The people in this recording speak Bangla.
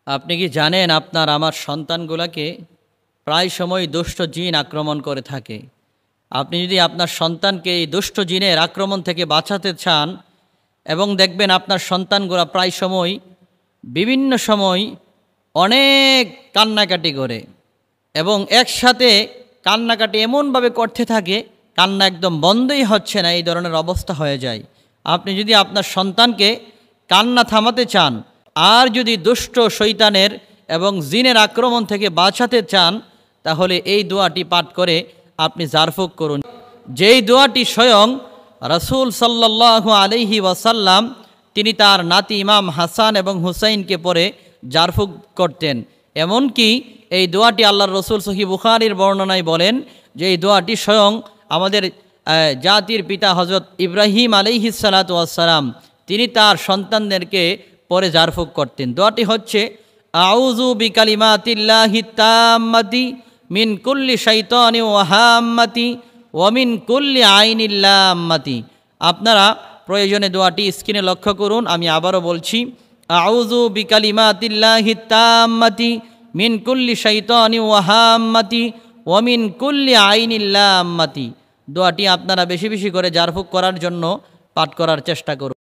আপনি কি জানেন আপনার আমার সন্তানগুলোকে প্রায় সময় দুষ্ট জিন আক্রমণ করে থাকে। আপনি যদি আপনার সন্তানকে এই দুষ্ট জিনের আক্রমণ থেকে বাঁচাতে চান এবং দেখবেন আপনার সন্তানগুলো প্রায় সময় বিভিন্ন সময় অনেক কান্নাকাটি করে এবং একসাথে কান্নাকাটি এমনভাবে করতে থাকে কান্না একদম বন্ধই হচ্ছে না, এই ধরনের অবস্থা হয়ে যায়। আপনি যদি আপনার সন্তানকে কান্না থামাতে চান আর যদি দুষ্ট শয়তানের এবং জিনের আক্রমণ থেকে বাঁচাতে চান তাহলে এই দোয়াটি পাঠ করে আপনি জারফুক করুন। যেই দোয়াটি স্বয়ং রাসূল সাল্লাল্লাহু আলাইহি ওয়াসাল্লাম তিনি তার নাতি ইমাম হাসান এবং হুসাইনকে পরে জারফুক করতেন। এমনকি এই দোয়াটি আল্লাহর রসুল সহিহ বুখারীর বর্ণনায় বলেন যে এই দোয়াটি স্বয়ং আমাদের জাতির পিতা হযরত ইব্রাহিম আলাইহিস সালাতু ওয়াস সালাম তিনি তার সন্তানদেরকে পরে জারফুক করতেন। দোয়াটি হচ্ছে আউযু বিকালিমাতিল্লাহি তাম্মাতি মিন কুল্লি শাইতানি ওয়া হাম্মাতি ওয়া মিন কুল্লি আইনিল লাম্মাতি। আপনারা প্রয়োজনে দোয়াটি স্ক্রিনে লক্ষ্য করুন, আমি আবারও বলছি আউযু বিকালিমাতিল্লাহি তাম্মাতি মিন কুল্লি শাইতানি ওয়া হাম্মাতি ওয়া মিন কুল্লি আইনিল লাম্মাতি। দোয়াটি আপনারা বেশি বেশি করে জারফুক করার জন্য পাঠ করার চেষ্টা করুন।